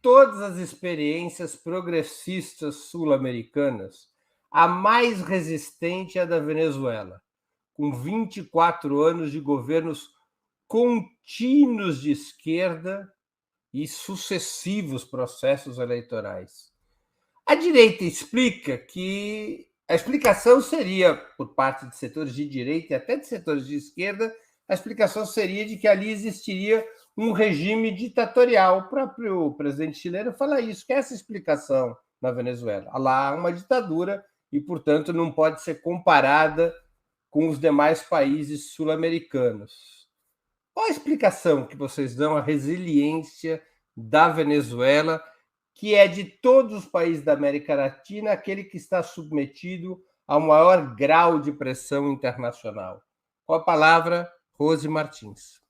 todas as experiências progressistas sul-americanas, a mais resistente é a da Venezuela, com 24 anos de governos contínuos de esquerda e sucessivos processos eleitorais. A direita explica que a explicação seria, por parte de setores de direita e até de setores de esquerda, a explicação seria de que ali existiria um regime ditatorial. O próprio presidente chileno fala isso, que é essa explicação na Venezuela. Lá há uma ditadura e, portanto, não pode ser comparada com os demais países sul-americanos. Qual a explicação que vocês dão à resiliência da Venezuela, que é de todos os países da América Latina aquele que está submetido ao maior grau de pressão internacional? Com a palavra, Rose Martins.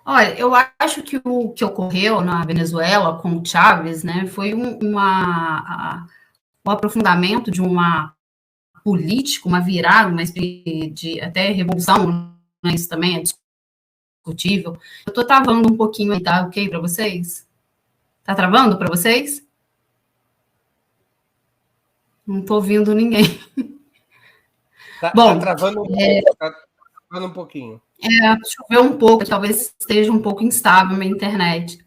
Olha, eu acho que o que ocorreu na Venezuela com o Chávez, né, foi um aprofundamento de uma política, uma virada, uma espécie de até revolução, né, isso também é discutível. Eu estou travando um pouquinho aí, tá ok para vocês? Tá travando para vocês? Não estou ouvindo ninguém. Bom, tá travando um pouquinho. Choveu um pouco, talvez esteja um pouco instável a minha internet.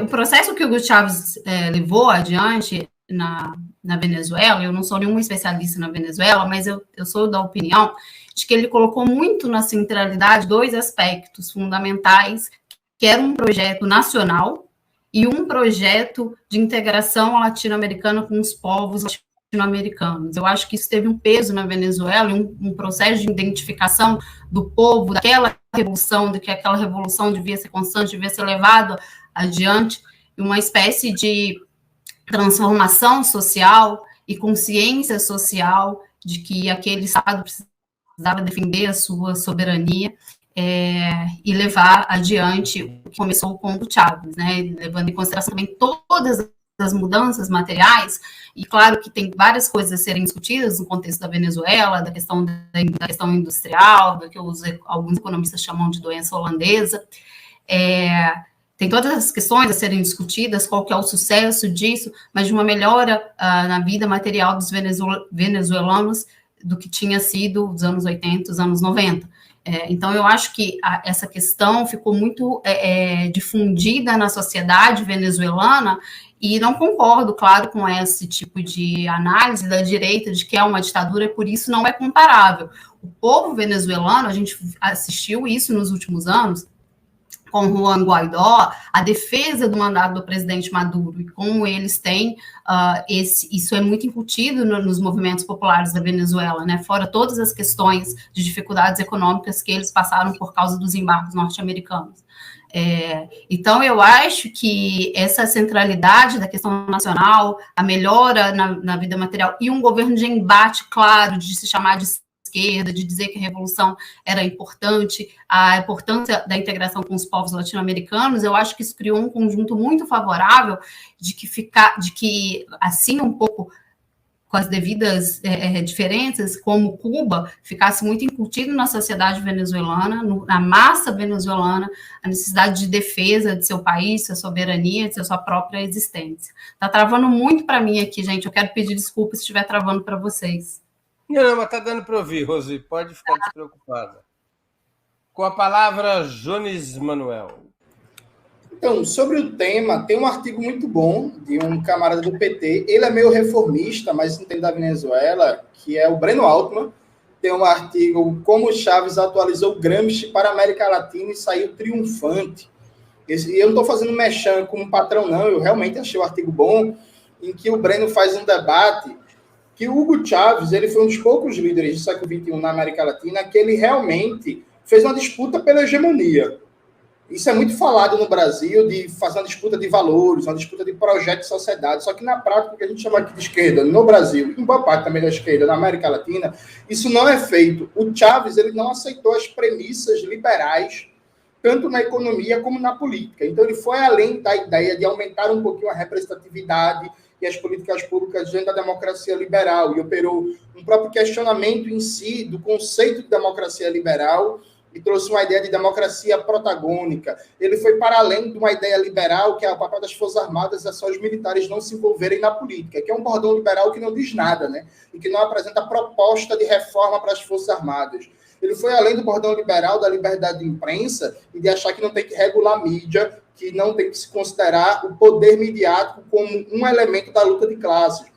O processo que o Hugo Chávez levou adiante na Venezuela, eu não sou nenhuma especialista na Venezuela, mas eu sou da opinião de que ele colocou muito na centralidade dois aspectos fundamentais, que era um projeto nacional e um projeto de integração latino-americana com os povos latino-americanos. Eu acho que isso teve um peso na Venezuela, um processo de identificação do povo, daquela revolução, de que aquela revolução devia ser constante, devia ser levada adiante, uma espécie de transformação social e consciência social de que aquele Estado precisava defender a sua soberania e levar adiante o que começou com o Chávez, né, levando em consideração também todas as mudanças materiais, e claro que tem várias coisas a serem discutidas no contexto da Venezuela, da questão industrial, da que alguns economistas chamam de doença holandesa, tem todas as questões a serem discutidas, qual que é o sucesso disso, mas de uma melhora na vida material dos venezuelanos do que tinha sido dos anos 80, dos anos 90. Então, eu acho que essa questão ficou muito difundida na sociedade venezuelana, e não concordo, claro, com esse tipo de análise da direita de que é uma ditadura, e por isso não é comparável. O povo venezuelano, a gente assistiu isso nos últimos anos, com Juan Guaidó, a defesa do mandato do presidente Maduro, e como eles têm, isso é muito incutido nos movimentos populares da Venezuela, né? Fora todas as questões de dificuldades econômicas que eles passaram por causa dos embargos norte-americanos. Então, eu acho que essa centralidade da questão nacional, a melhora na vida material e um governo de embate claro, de se chamar de esquerda, de dizer que a revolução era importante, a importância da integração com os povos latino-americanos, eu acho que isso criou um conjunto muito favorável de que assim um pouco com as devidas diferenças, como Cuba, ficasse muito incutido na sociedade venezuelana, na massa venezuelana, a necessidade de defesa de seu país, sua soberania, de sua própria existência. Está travando muito para mim aqui, gente, eu quero pedir desculpa se estiver travando para vocês. Não, mas está dando para ouvir, Rose, pode ficar despreocupada. Com a palavra, Jones Manuel. Então, sobre o tema, tem um artigo muito bom de um camarada do PT, ele é meio reformista, mas entende da Venezuela, que é o Breno Altman. Tem um artigo, Como Chávez atualizou Gramsci para a América Latina e saiu triunfante. E eu não estou fazendo mexão como patrão, não, eu realmente achei o artigo bom, em que o Breno faz um debate que o Hugo Chávez, ele foi um dos poucos líderes do século XXI na América Latina que ele realmente fez uma disputa pela hegemonia. Isso é muito falado no Brasil, de fazer uma disputa de valores, uma disputa de projeto de sociedade, só que na prática, o que a gente chama aqui de esquerda, no Brasil, em boa parte também da esquerda, na América Latina, isso não é feito. O Chávez, ele não aceitou as premissas liberais, tanto na economia como na política. Então, ele foi além da ideia de aumentar um pouquinho a representatividade e as políticas públicas dentro da democracia liberal, e operou um próprio questionamento em si do conceito de democracia liberal, e trouxe uma ideia de democracia protagônica. Ele foi para além de uma ideia liberal, que é o papel das Forças Armadas é só os militares não se envolverem na política, que é um bordão liberal que não diz nada, né? E que não apresenta proposta de reforma para as Forças Armadas. Ele foi além do bordão liberal, da liberdade de imprensa e de achar que não tem que regular a mídia, que não tem que se considerar o poder midiático como um elemento da luta de classes.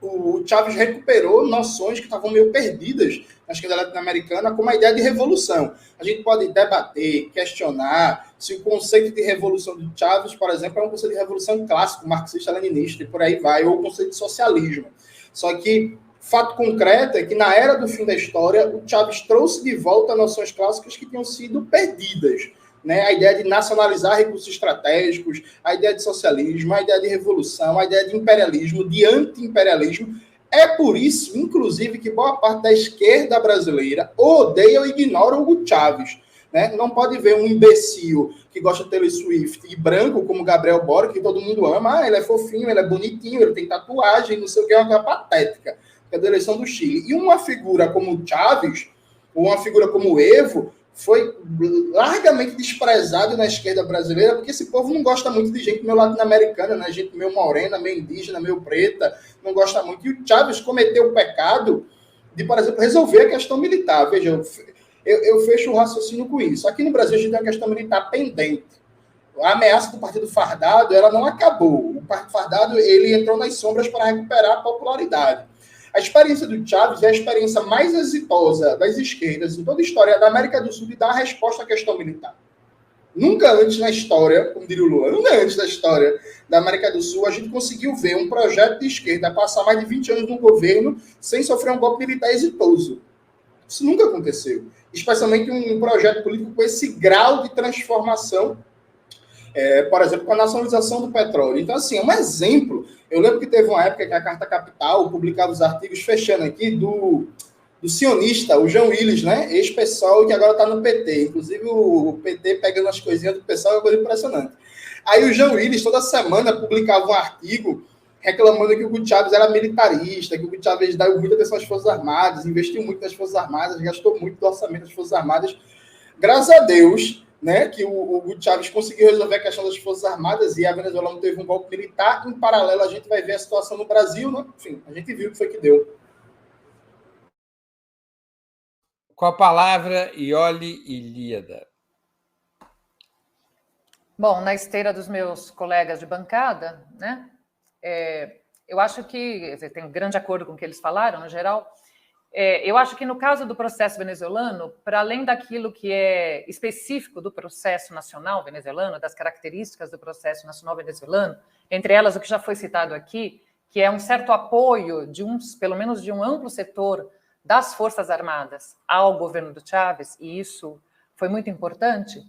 O Chávez recuperou noções que estavam meio perdidas na esquerda latino-americana, como a ideia de revolução. A gente pode debater, questionar se o conceito de revolução de Chávez, por exemplo, é um conceito de revolução clássico, marxista-leninista, e por aí vai, ou o conceito de socialismo. Só que fato concreto é que, na era do fim da história, o Chávez trouxe de volta noções clássicas que tinham sido perdidas. Né? A ideia de nacionalizar recursos estratégicos, a ideia de socialismo, a ideia de revolução, a ideia de imperialismo, de anti-imperialismo. É por isso, inclusive, que boa parte da esquerda brasileira odeia ou ignora o Hugo Chávez. Né? Não pode ver um imbecil que gosta de Taylor Swift e branco, como Gabriel Boric, que todo mundo ama. Ah, ele é fofinho, ele é bonitinho, ele tem tatuagem, não sei o que, é uma coisa patética. Que é da eleição do Chile. E uma figura como o Chávez, ou uma figura como o Evo, foi largamente desprezado na esquerda brasileira, porque esse povo não gosta muito de gente meio latino-americana, né? Gente meio morena, meio indígena, meio preta, não gosta muito. E o Chávez cometeu o pecado de, por exemplo, resolver a questão militar. Veja, eu fecho o raciocínio com isso. Aqui no Brasil a gente tem uma questão militar pendente. A ameaça do Partido Fardado, ela não acabou. O Partido Fardado, ele entrou nas sombras para recuperar a popularidade. A experiência do Chávez é a experiência mais exitosa das esquerdas em toda a história da América do Sul de dar resposta à questão militar. Nunca antes na história, como diria o Lula, nunca antes da história da América do Sul, a gente conseguiu ver um projeto de esquerda passar mais de 20 anos no governo sem sofrer um golpe militar exitoso. Isso nunca aconteceu. Especialmente um projeto político com esse grau de transformação, por exemplo, com a nacionalização do petróleo. Então, assim, é um exemplo. Eu lembro que teve uma época que a Carta Capital publicava os artigos, fechando aqui, do sionista, o João Willis, né? Ex-PSOL, que agora está no PT. Inclusive, o PT pegando as coisinhas do PSOL é uma coisa impressionante. Aí o João Willis, toda semana, publicava um artigo reclamando que o Hugo Chávez era militarista, que o Hugo Chávez dava muita atenção às Forças Armadas, investiu muito nas Forças Armadas, gastou muito do orçamento das Forças Armadas. Graças a Deus, né, que o Hugo Chávez conseguiu resolver a questão das Forças Armadas e a Venezuela não teve um golpe militar. Em paralelo, a gente vai ver a situação no Brasil, né? Enfim, a gente viu o que foi que deu. Com a palavra, Iole Ilíada. Bom, na esteira dos meus colegas de bancada, né, eu acho que tem um grande acordo com o que eles falaram, no geral. Eu acho que no caso do processo venezuelano, para além daquilo que é específico do processo nacional venezuelano, das características do processo nacional venezuelano, entre elas o que já foi citado aqui, que é um certo apoio pelo menos de um amplo setor das Forças Armadas ao governo do Chávez, e isso foi muito importante,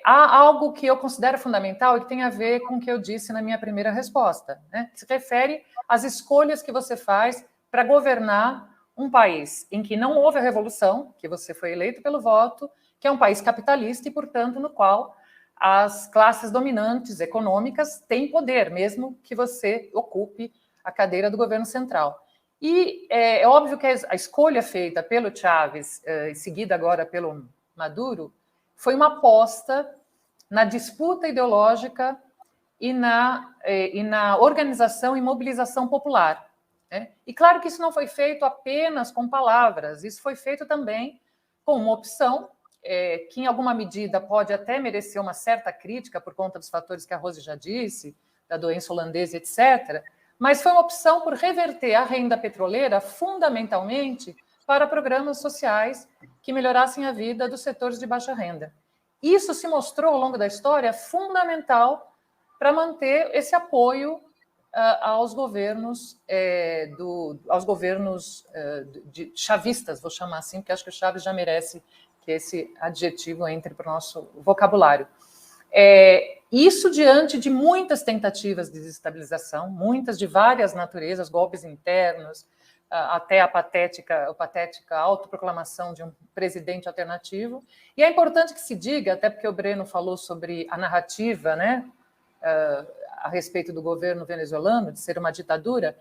há algo que eu considero fundamental e que tem a ver com o que eu disse na minha primeira resposta, né? Que se refere às escolhas que você faz para governar um país em que não houve a revolução, que você foi eleito pelo voto, que é um país capitalista e, portanto, no qual as classes dominantes econômicas têm poder, mesmo que você ocupe a cadeira do governo central. E é óbvio que a escolha feita pelo Chávez, e seguida agora pelo Maduro, foi uma aposta na disputa ideológica e na organização e mobilização popular. E claro que isso não foi feito apenas com palavras, isso foi feito também com uma opção que em alguma medida pode até merecer uma certa crítica por conta dos fatores que a Rose já disse, da doença holandesa, etc., mas foi uma opção por reverter a renda petroleira fundamentalmente para programas sociais que melhorassem a vida dos setores de baixa renda. Isso se mostrou ao longo da história fundamental para manter esse apoio aos governos de chavistas, vou chamar assim, porque acho que o Chávez já merece que esse adjetivo entre para o nosso vocabulário. Isso diante de muitas tentativas de desestabilização, muitas de várias naturezas, golpes internos, até a patética autoproclamação de um presidente alternativo. E é importante que se diga, até porque o Breno falou sobre a narrativa, né, a respeito do governo venezuelano, de ser uma ditadura,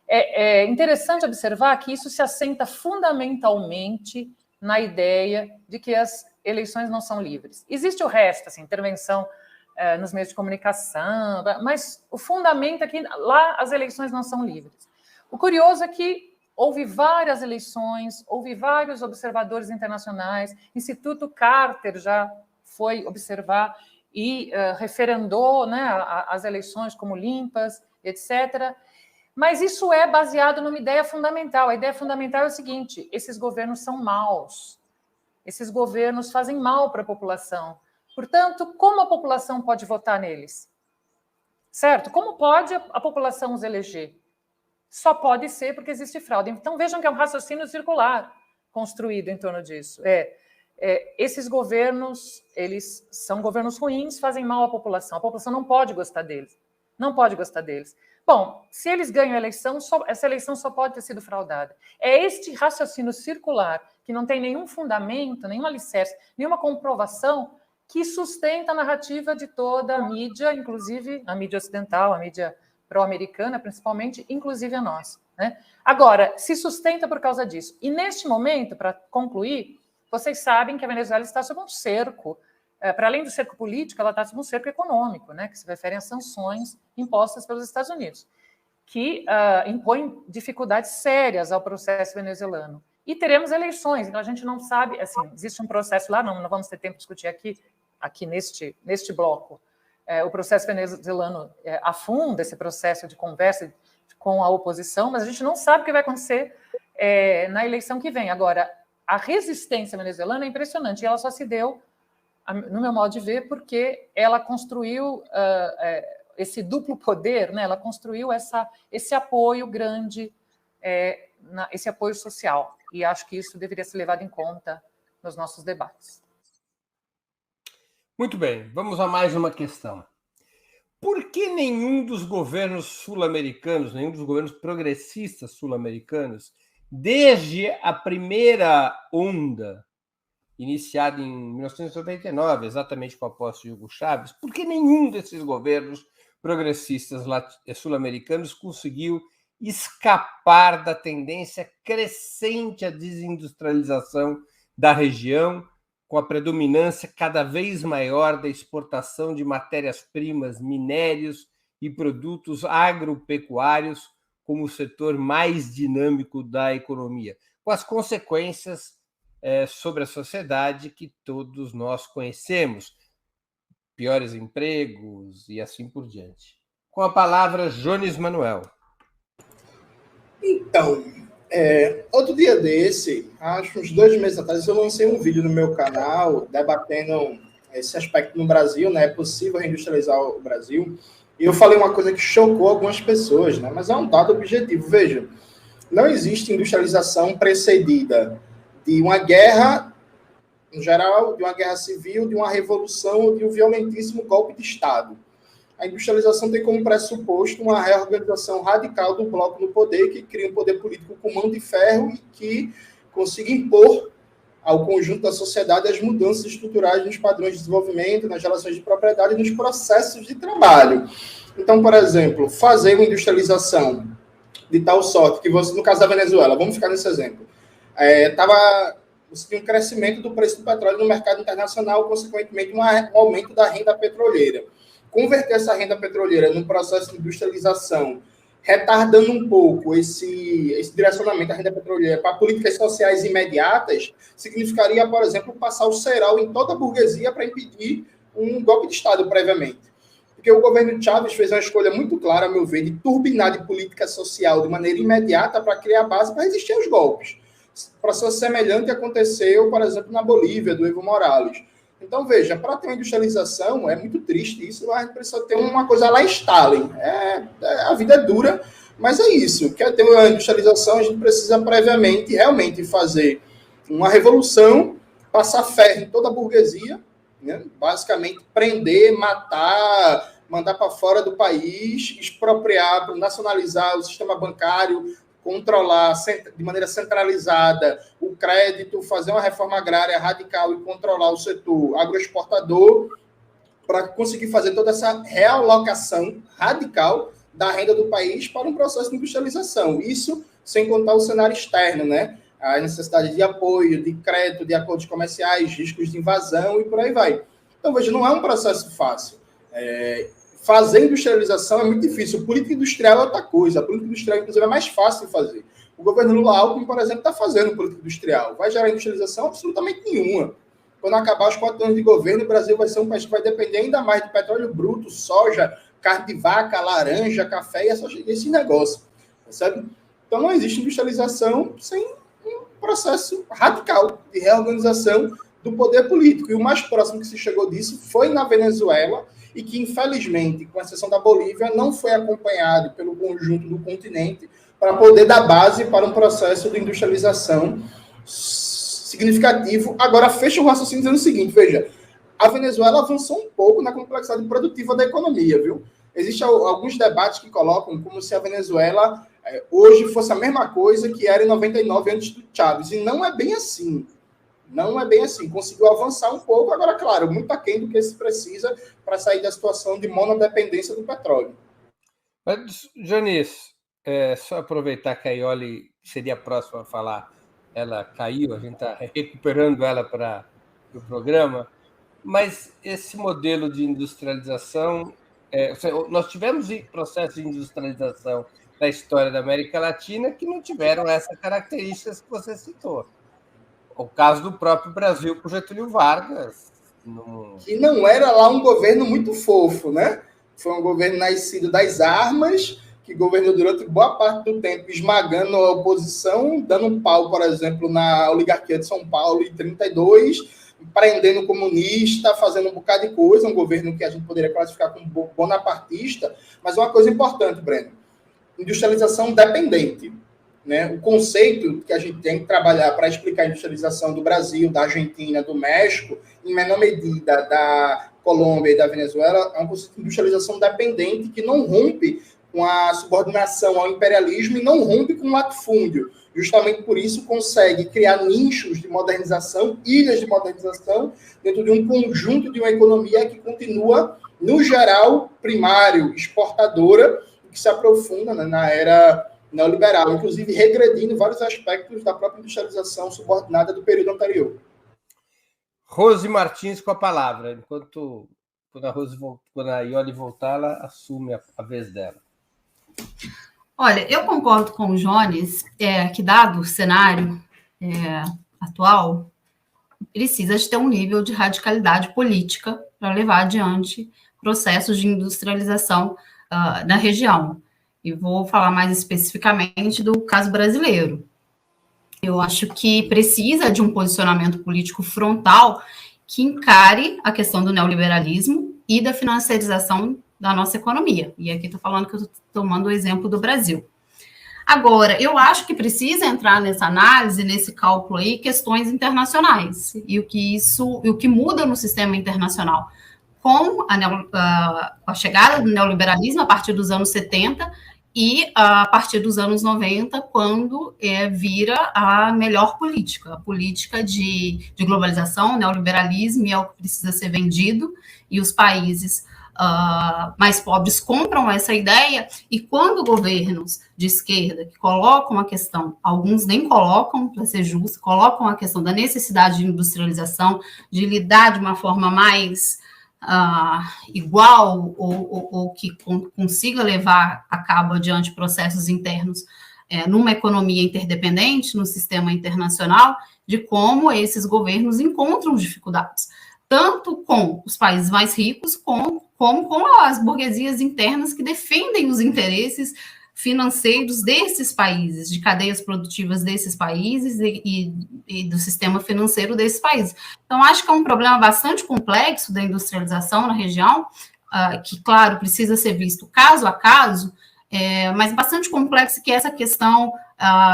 é interessante observar que isso se assenta fundamentalmente na ideia de que as eleições não são livres. Existe o resto, assim, intervenção nos meios de comunicação, mas o fundamento é que lá as eleições não são livres. O curioso é que houve várias eleições, houve vários observadores internacionais, Instituto Carter já foi observar e referendou, né, as eleições como limpas, etc. Mas isso é baseado numa ideia fundamental. A ideia fundamental é o seguinte: esses governos são maus. Esses governos fazem mal para a população. Portanto, como a população pode votar neles? Certo? Como pode a população os eleger? Só pode ser porque existe fraude. Então, vejam que é um raciocínio circular construído em torno disso. Esses governos, eles são governos ruins, fazem mal à população. A população não pode gostar deles. Não pode gostar deles. Bom, se eles ganham a eleição, essa eleição só pode ter sido fraudada. É este raciocínio circular, que não tem nenhum fundamento, nenhum alicerce, nenhuma comprovação, que sustenta a narrativa de toda a mídia, inclusive a mídia ocidental, a mídia pró-americana, principalmente, inclusive a nossa, né? Agora, se sustenta por causa disso. E neste momento, para concluir, vocês sabem que a Venezuela está sob um cerco. Para além do cerco político, ela está sob um cerco econômico, né, que se refere às sanções impostas pelos Estados Unidos, que impõem dificuldades sérias ao processo venezuelano. E teremos eleições, então a gente não sabe, assim, existe um processo lá, não vamos ter tempo de discutir aqui neste bloco. O processo venezuelano afunda esse processo de conversa com a oposição, mas a gente não sabe o que vai acontecer na eleição que vem. Agora, a resistência venezuelana é impressionante, e ela só se deu, no meu modo de ver, porque ela construiu esse duplo poder, né? Ela construiu esse apoio grande, esse apoio social. E acho que isso deveria ser levado em conta nos nossos debates. Muito bem, vamos a mais uma questão. Por que nenhum dos governos sul-americanos, nenhum dos governos progressistas sul-americanos, desde a primeira onda, iniciada em 1989, exatamente com a posse de Hugo Chávez, por que nenhum desses governos progressistas sul-americanos conseguiu escapar da tendência crescente à desindustrialização da região, com a predominância cada vez maior da exportação de matérias-primas, minérios e produtos agropecuários como o setor mais dinâmico da economia, com as consequências sobre a sociedade que todos nós conhecemos, piores empregos e assim por diante. Com a palavra, Jones Manuel. Então, outro dia desse, acho uns 2 meses atrás, eu lancei um vídeo no meu canal debatendo esse aspecto no Brasil, né? É possível reindustrializar o Brasil. E eu falei uma coisa que chocou algumas pessoas, né? Mas é um dado objetivo. Veja, não existe industrialização precedida de uma guerra, em geral, de uma guerra civil, de uma revolução ou de um violentíssimo golpe de Estado. A industrialização tem como pressuposto uma reorganização radical do bloco no poder, que cria um poder político com mão de ferro e que consiga impor ao conjunto da sociedade as mudanças estruturais nos padrões de desenvolvimento, nas relações de propriedade e nos processos de trabalho. Então, por exemplo, fazer uma industrialização de tal sorte que você, no caso da Venezuela, vamos ficar nesse exemplo, você tinha um crescimento do preço do petróleo no mercado internacional, consequentemente um aumento da renda petroleira. Converter essa renda petroleira num processo de industrialização, retardando um pouco esse direcionamento da renda petroleira para políticas sociais imediatas, significaria, por exemplo, passar o cerol em toda a burguesia para impedir um golpe de Estado previamente. Porque o governo Chávez fez uma escolha muito clara, a meu ver, de turbinar de política social de maneira imediata para criar base para resistir aos golpes. O processo semelhante aconteceu, por exemplo, na Bolívia, do Evo Morales. Então, veja, para ter uma industrialização, é muito triste isso, a gente precisa ter uma coisa lá em Stalin. A vida é dura, mas é isso. Quer ter uma industrialização, a gente precisa previamente, realmente, fazer uma revolução, passar ferro em toda a burguesia, né? Basicamente, prender, matar, mandar para fora do país, expropriar, nacionalizar o sistema bancário, controlar de maneira centralizada o crédito, fazer uma reforma agrária radical e controlar o setor agroexportador para conseguir fazer toda essa realocação radical da renda do país para um processo de industrialização. Isso sem contar o cenário externo, né? a necessidade de apoio, de crédito, de acordos comerciais, riscos de invasão e por aí vai. Então, veja, não é um processo fácil. Fazer industrialização é muito difícil. Política industrial é outra coisa. A política industrial, inclusive, é mais fácil de fazer. O governo Lula-Alckmin, por exemplo, está fazendo política industrial. Vai gerar industrialização? Absolutamente nenhuma. Quando acabar os 4 anos de governo, o Brasil vai ser um país que vai depender ainda mais de petróleo bruto, soja, carne de vaca, laranja, café e esse negócio. Percebe? Então, não existe industrialização sem um processo radical de reorganização do poder político. E o mais próximo que se chegou disso foi na Venezuela, e que, infelizmente, com exceção da Bolívia, não foi acompanhado pelo conjunto do continente para poder dar base para um processo de industrialização significativo. Agora, fecha o raciocínio dizendo o seguinte, veja, a Venezuela avançou um pouco na complexidade produtiva da economia, viu? Existem alguns debates que colocam como se a Venezuela hoje fosse a mesma coisa que era em 99, antes do Chávez, e não é bem assim. Não é bem assim. Conseguiu avançar um pouco, agora, claro, muito aquém do que se precisa para sair da situação de monodependência do petróleo. Mas, Janice, só aproveitar que a Ioli seria a próxima a falar, ela caiu, a gente está recuperando ela para o programa, mas esse modelo de industrialização, nós tivemos processos de industrialização na história da América Latina que não tiveram essas características que você citou. O caso do próprio Brasil com Getúlio Vargas. Que não era lá um governo muito fofo, né? Foi um governo nascido das armas, que governou durante boa parte do tempo esmagando a oposição, dando um pau, por exemplo, na oligarquia de São Paulo em 32, prendendo comunista, fazendo um bocado de coisa, um governo que a gente poderia classificar como bonapartista, mas uma coisa importante, Breno, industrialização dependente. Né? O conceito que a gente tem que trabalhar para explicar a industrialização do Brasil, da Argentina, do México, em menor medida da Colômbia e da Venezuela, é um conceito de industrialização dependente que não rompe com a subordinação ao imperialismo e não rompe com o latifúndio. Justamente por isso consegue criar nichos de modernização, ilhas de modernização, dentro de um conjunto de uma economia que continua, no geral, primário, exportadora, que se aprofunda, né, na era neoliberal, inclusive regredindo vários aspectos da própria industrialização subordinada do período anterior. Rose Martins com a palavra. Quando a Ioli voltar, ela assume a vez dela. Olha, eu concordo com o Jones, que dado o cenário atual, precisa de ter um nível de radicalidade política para levar adiante processos de industrialização na região. E vou falar mais especificamente do caso brasileiro. Eu acho que precisa de um posicionamento político frontal que encare a questão do neoliberalismo e da financiarização da nossa economia. E aqui estou falando que eu estou tomando o exemplo do Brasil. Agora, eu acho que precisa entrar nessa análise, nesse cálculo aí, questões internacionais e o que muda no sistema internacional. Com a chegada do neoliberalismo a partir dos anos 70 e a partir dos anos 90, quando vira a melhor política, a política de globalização, neoliberalismo, é o que precisa ser vendido, e os países mais pobres compram essa ideia, e quando governos de esquerda que colocam a questão, alguns nem colocam, para ser justo, colocam a questão da necessidade de industrialização, de lidar de uma forma mais igual ou que consiga levar a cabo adiante processos internos numa economia interdependente, no sistema internacional, de como esses governos encontram dificuldades, tanto com os países mais ricos, como com as burguesias internas que defendem os interesses financeiros desses países, de cadeias produtivas desses países e do sistema financeiro desses países. Então, acho que é um problema bastante complexo da industrialização na região, que, claro, precisa ser visto caso a caso, mas bastante complexo, que essa questão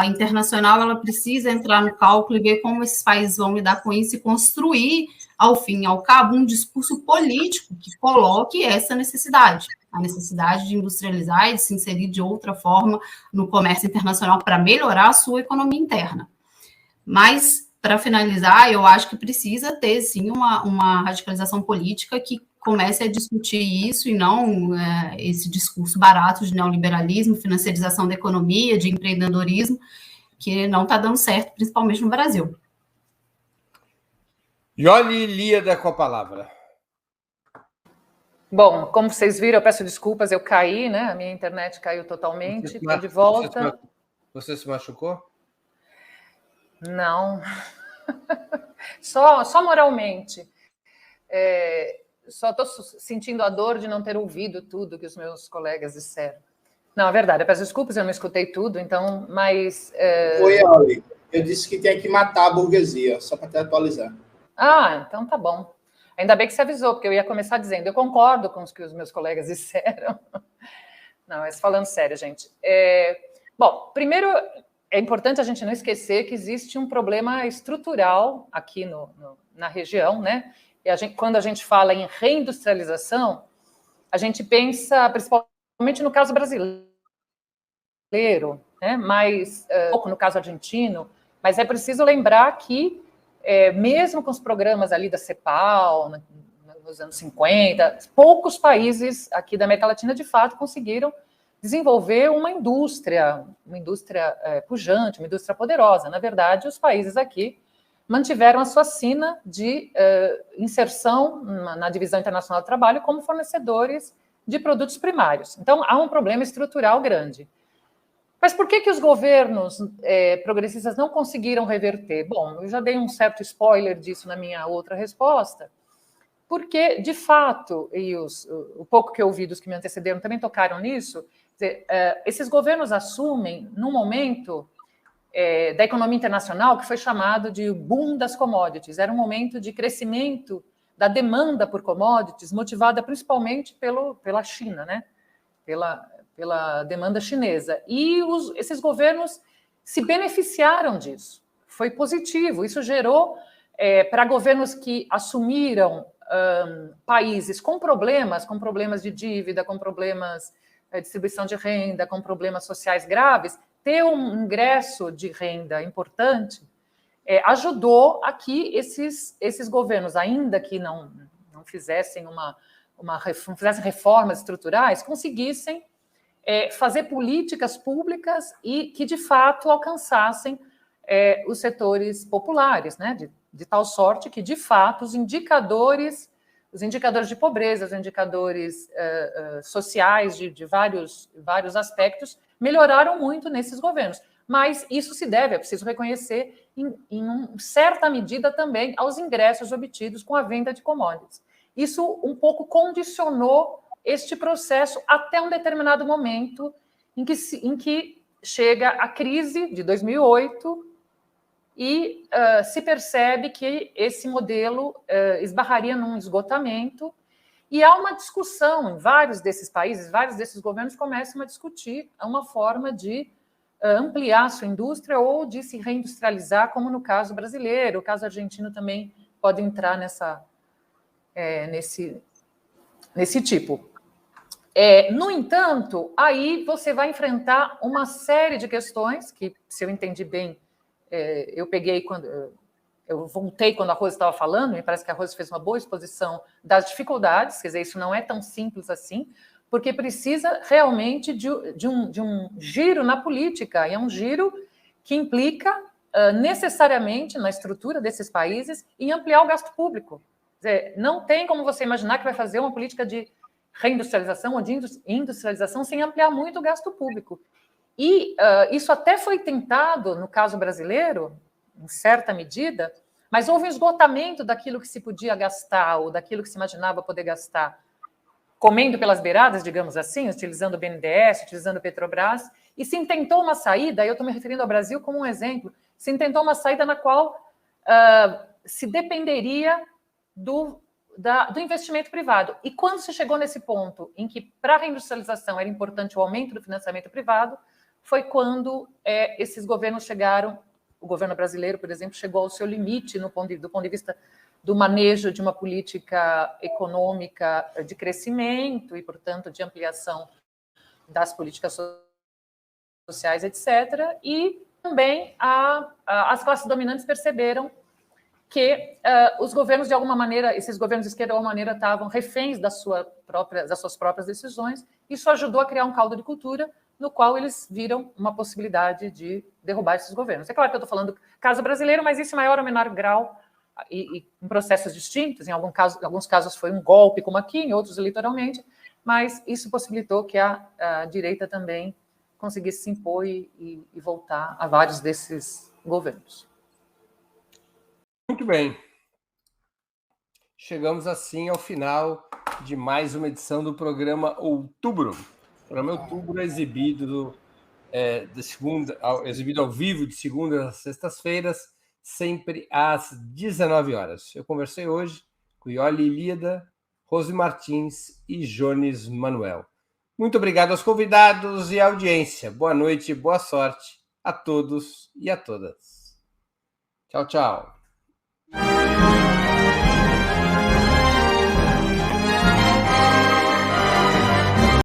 internacional ela precisa entrar no cálculo e ver como esses países vão lidar com isso e construir, ao fim e ao cabo, um discurso político que coloque essa necessidade, a necessidade de industrializar e de se inserir de outra forma no comércio internacional para melhorar a sua economia interna. Mas, para finalizar, eu acho que precisa ter, sim, uma radicalização política que comece a discutir isso e não esse discurso barato de neoliberalismo, financiarização da economia, de empreendedorismo, que não está dando certo, principalmente no Brasil. Jolie Líada com a palavra. Bom, como vocês viram, eu peço desculpas, eu caí, né? A minha internet caiu totalmente, estou de volta. Você se machucou? Não, só moralmente. Só estou sentindo a dor de não ter ouvido tudo que os meus colegas disseram. Não, é verdade, eu peço desculpas, eu não escutei tudo, então, mas... Oi, Oli, eu disse que tinha que matar a burguesia, só para te atualizar. Ah, então tá bom. Ainda bem que você avisou, porque eu ia começar dizendo, eu concordo com os que os meus colegas disseram. Não, mas falando sério, gente. Bom, primeiro, é importante a gente não esquecer que existe um problema estrutural aqui na região, né? E quando a gente fala em reindustrialização, a gente pensa principalmente no caso brasileiro, né? Mas pouco no caso argentino, mas é preciso lembrar que mesmo com os programas ali da CEPAL, nos anos 50, poucos países aqui da América Latina, de fato, conseguiram desenvolver uma indústria pujante, uma indústria poderosa. Na verdade, os países aqui mantiveram a sua sina de inserção na Divisão Internacional do Trabalho como fornecedores de produtos primários. Então, há um problema estrutural grande. Mas por que os governos progressistas não conseguiram reverter? Bom, eu já dei um certo spoiler disso na minha outra resposta, porque, de fato, e o pouco que eu ouvi dos que me antecederam também tocaram nisso, esses governos assumem num momento da economia internacional que foi chamado de boom das commodities. Era um momento de crescimento da demanda por commodities, motivada principalmente pela China, né? Pela demanda chinesa. E esses governos se beneficiaram disso. Foi positivo. Isso gerou, para governos que assumiram países com problemas de dívida, com problemas de distribuição de renda, com problemas sociais graves, ter um ingresso de renda importante ajudou a que esses governos, ainda que não fizessem não fizessem reformas estruturais, conseguissem fazer políticas públicas e que, de fato, alcançassem os setores populares, né? De tal sorte que, de fato, os indicadores de pobreza, os indicadores sociais de vários aspectos melhoraram muito nesses governos. Mas isso se deve, é preciso reconhecer, em certa medida também aos ingressos obtidos com a venda de commodities. Isso um pouco condicionou este processo até um determinado momento em que chega a crise de 2008 e se percebe que esse modelo esbarraria num esgotamento, e há uma discussão em vários desses países, vários desses governos começam a discutir uma forma de ampliar sua indústria ou de se reindustrializar, como no caso brasileiro. O caso argentino também pode entrar nesse tipo. No entanto, aí você vai enfrentar uma série de questões que, se eu entendi bem, eu peguei eu voltei quando a Rose estava falando, me parece que a Rose fez uma boa exposição das dificuldades, quer dizer, isso não é tão simples assim, porque precisa realmente de um giro na política, e é um giro que implica necessariamente na estrutura desses países em ampliar o gasto público. Quer dizer, não tem como você imaginar que vai fazer uma política de reindustrialização ou de industrialização sem ampliar muito o gasto público. E isso até foi tentado no caso brasileiro, em certa medida, mas houve um esgotamento daquilo que se podia gastar ou daquilo que se imaginava poder gastar, comendo pelas beiradas, digamos assim, utilizando o BNDES, utilizando o Petrobras, e se intentou uma saída, eu estou me referindo ao Brasil como um exemplo, se intentou uma saída na qual se dependeria do investimento privado. E quando se chegou nesse ponto em que, para a reindustrialização, era importante o aumento do financiamento privado, foi quando esses governos chegaram. O governo brasileiro, por exemplo, chegou ao seu limite do ponto de vista do manejo de uma política econômica de crescimento e, portanto, de ampliação das políticas sociais, etc. E também as classes dominantes perceberam que os governos, de alguma maneira, esses governos de esquerda, de alguma maneira, estavam reféns das suas próprias decisões. Isso ajudou a criar um caldo de cultura no qual eles viram uma possibilidade de derrubar esses governos. É claro que eu estou falando do caso brasileiro, mas isso em maior ou menor grau, e em processos distintos, em alguns casos foi um golpe, como aqui, em outros eleitoralmente, mas isso possibilitou que a direita também conseguisse se impor e voltar a vários desses governos. Muito bem. Chegamos assim ao final de mais uma edição do programa Outubro. O programa Outubro é exibido exibido ao vivo de segunda a sextas-feiras, sempre às 19 horas. Eu conversei hoje com Iole Ilíada, Rose Martins e Jones Manuel. Muito obrigado aos convidados e à audiência. Boa noite e boa sorte a todos e a todas. Tchau, tchau.